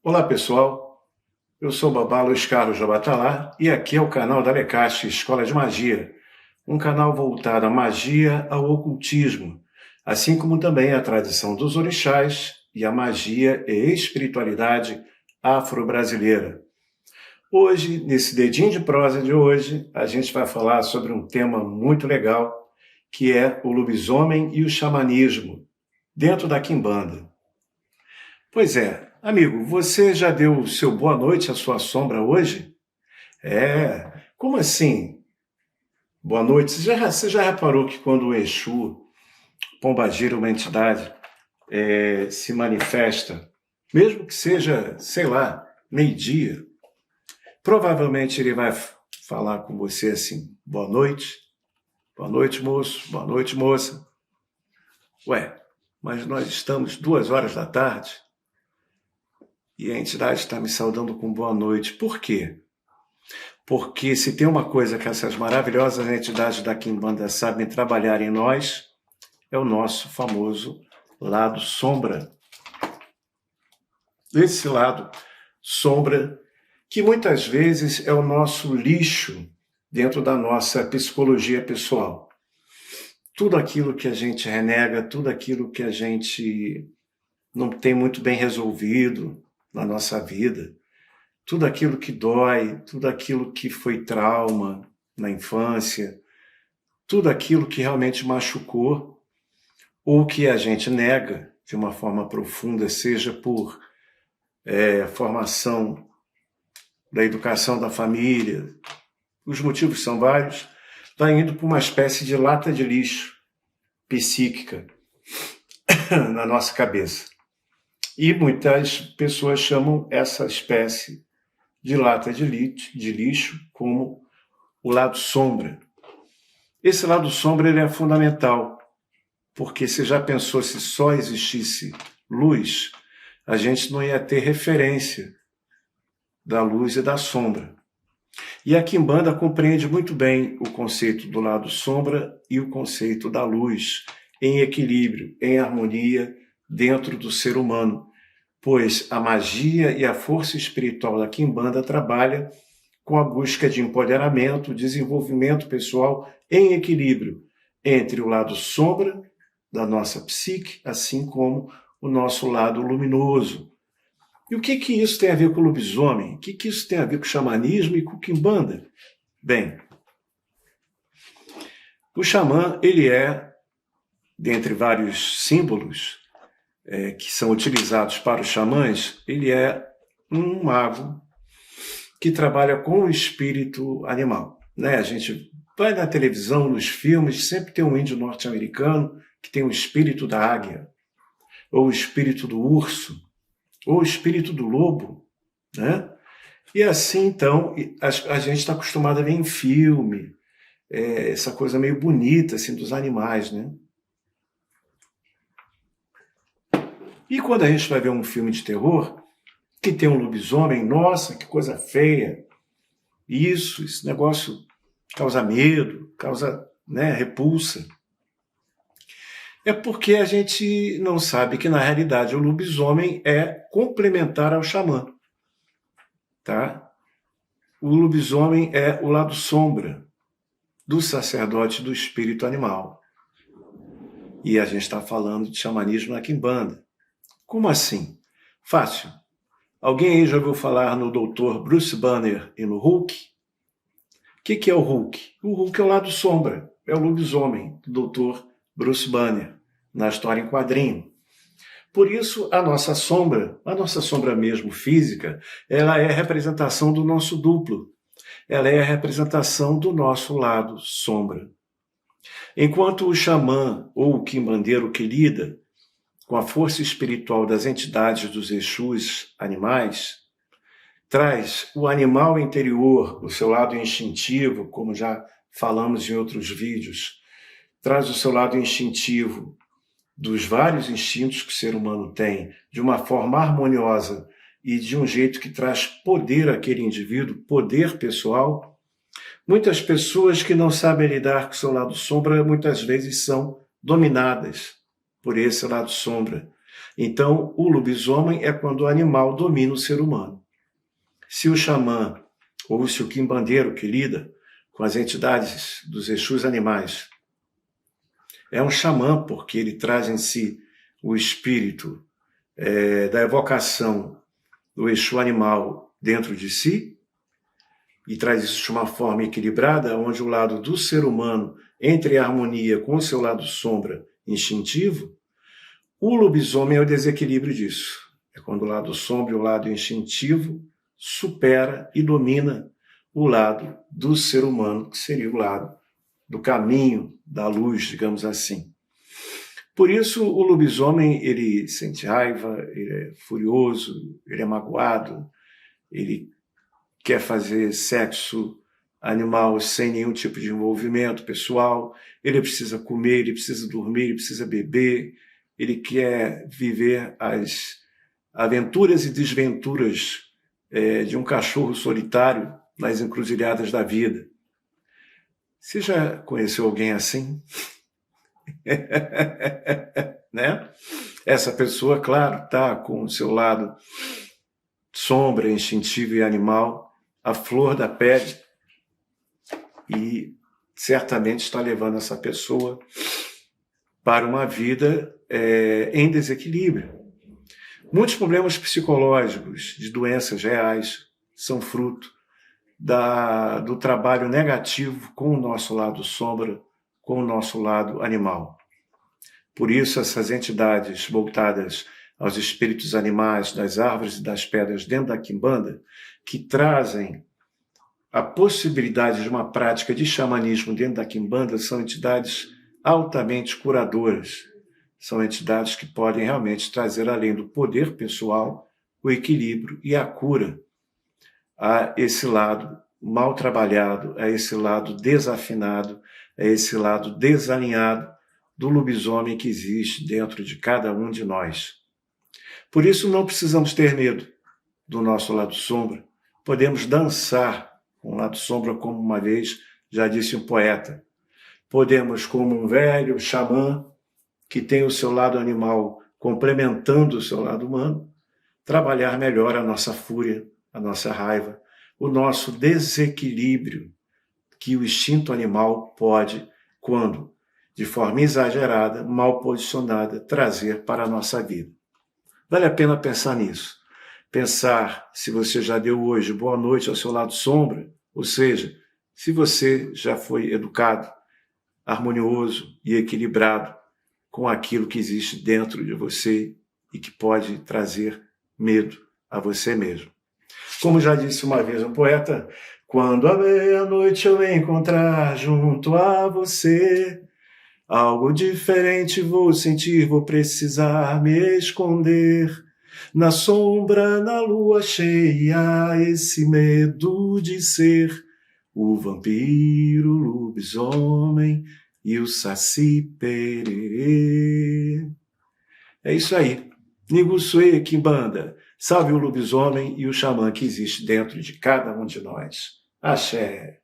Olá pessoal, eu sou o Babá Luiz Carlos Jabatalá e aqui é o canal da Lecache Escola de Magia, um canal voltado à magia, ao ocultismo, assim como também à tradição dos orixás e à magia e espiritualidade afro-brasileira. Hoje, nesse dedinho de prosa de hoje, a gente vai falar sobre um tema muito legal, que é o lobisomem e o xamanismo, dentro da Quimbanda. Pois é, amigo, você já deu o seu boa noite à sua sombra hoje? Como assim? Boa noite. Você já reparou que quando o Exu, Pombagira, uma entidade, se manifesta, mesmo que seja, sei lá, meio-dia, provavelmente ele vai falar com você assim, boa noite moço, boa noite moça. Ué, mas nós estamos 2 horas da tarde e a entidade está me saudando com boa noite. Por quê? Porque se tem uma coisa que essas maravilhosas entidades da Quimbanda sabem trabalhar em nós, é o nosso famoso lado sombra. Esse lado sombra, que muitas vezes é o nosso lixo dentro da nossa psicologia pessoal. Tudo aquilo que a gente renega, tudo aquilo que a gente não tem muito bem resolvido na nossa vida, tudo aquilo que dói, tudo aquilo que foi trauma na infância, tudo aquilo que realmente machucou, ou que a gente nega de uma forma profunda, seja por formação da educação da família, os motivos são vários, vai indo para uma espécie de lata de lixo psíquica na nossa cabeça. E muitas pessoas chamam essa espécie de lata de lixo como o lado sombra. Esse lado sombra ele é fundamental, porque você já pensou se só existisse luz, a gente não ia ter referência da luz e da sombra. E a Quimbanda compreende muito bem o conceito do lado sombra e o conceito da luz em equilíbrio, em harmonia dentro do ser humano, pois a magia e a força espiritual da Quimbanda trabalha com a busca de empoderamento, desenvolvimento pessoal em equilíbrio entre o lado sombra da nossa psique, assim como o nosso lado luminoso. E o que isso tem a ver com o lobisomem? O que isso tem a ver com o xamanismo e com o Quimbanda? Bem, o xamã, ele dentre vários símbolos que são utilizados para os xamãs, ele é um mago que trabalha com o espírito animal. Né? A gente vai na televisão, nos filmes, sempre tem um índio norte-americano que tem o espírito da águia, ou o espírito do urso, ou o espírito do lobo. Né? E assim, então, a gente está acostumado a ver em filme essa coisa meio bonita assim, dos animais, né? E quando a gente vai ver um filme de terror, que tem um lobisomem, nossa, que coisa feia. Esse negócio causa medo, causa repulsa. É porque a gente não sabe que, na realidade, o lobisomem é complementar ao xamã. Tá? O lobisomem é o lado sombra do sacerdote do espírito animal. E a gente está falando de xamanismo na Quimbanda. Como assim? Fácil. Alguém aí já ouviu falar no Dr. Bruce Banner e no Hulk? O que é o Hulk? O Hulk é o lado sombra, é o lobisomem do Dr. Bruce Banner, na história em quadrinho. Por isso, a nossa sombra mesmo física, ela é a representação do nosso duplo. Ela é a representação do nosso lado sombra. Enquanto o xamã ou o quimbandeiro que lida com a força espiritual das entidades dos Exus animais, traz o animal interior, o seu lado instintivo, como já falamos em outros vídeos, traz o seu lado instintivo dos vários instintos que o ser humano tem, de uma forma harmoniosa e de um jeito que traz poder àquele indivíduo, poder pessoal. Muitas pessoas que não sabem lidar com o seu lado sombra, muitas vezes são dominadas por esse lado sombra. Então, o lobisomem é quando o animal domina o ser humano. Se o xamã ou se o quimbandeiro que lida com as entidades dos Exus animais é um xamã, porque ele traz em si o espírito da evocação do Exu animal dentro de si, e traz isso de uma forma equilibrada, onde o lado do ser humano entra em harmonia com o seu lado sombra instintivo. O lobisomem é o desequilíbrio disso. É quando o lado sombra e o lado instintivo supera e domina o lado do ser humano, que seria o lado do caminho da luz, digamos assim. Por isso, o lobisomem, ele sente raiva, ele é furioso, ele é magoado, ele quer fazer sexo animal sem nenhum tipo de envolvimento pessoal, ele precisa comer, ele precisa dormir, ele precisa beber, ele quer viver as aventuras e desventuras de um cachorro solitário nas encruzilhadas da vida. Você já conheceu alguém assim? Né? Essa pessoa, claro, está com o seu lado sombra, instintivo e animal, a flor da pele, e certamente está levando essa pessoa para uma vida em desequilíbrio. Muitos problemas psicológicos de doenças reais são fruto do trabalho negativo com o nosso lado sombra, com o nosso lado animal. Por isso, essas entidades voltadas aos espíritos animais das árvores e das pedras dentro da quimbanda, que trazem a possibilidade de uma prática de xamanismo dentro da quimbanda, são entidades altamente curadoras. São entidades que podem realmente trazer, além do poder pessoal, o equilíbrio e a cura a esse lado mal trabalhado, a esse lado desafinado, a esse lado desalinhado do lobisomem que existe dentro de cada um de nós. Por isso não precisamos ter medo do nosso lado sombra. Podemos dançar com o lado sombra, como uma vez já disse um poeta. Podemos, como um velho xamã que tem o seu lado animal complementando o seu lado humano, trabalhar melhor a nossa fúria, a nossa raiva, o nosso desequilíbrio que o instinto animal pode, quando, de forma exagerada, mal posicionada, trazer para a nossa vida. Vale a pena pensar nisso. Pensar se você já deu hoje boa noite ao seu lado sombra, ou seja, se você já foi educado, harmonioso e equilibrado com aquilo que existe dentro de você e que pode trazer medo a você mesmo. Como já disse uma vez um poeta, quando à meia-noite eu me encontrar junto a você, algo diferente vou sentir, vou precisar me esconder. Na sombra, na lua cheia, esse medo de ser o vampiro, o lobisomem e o saci pererê. É isso aí. Niguçuê, quimbanda, salve o lobisomem e o xamã que existe dentro de cada um de nós. Axé.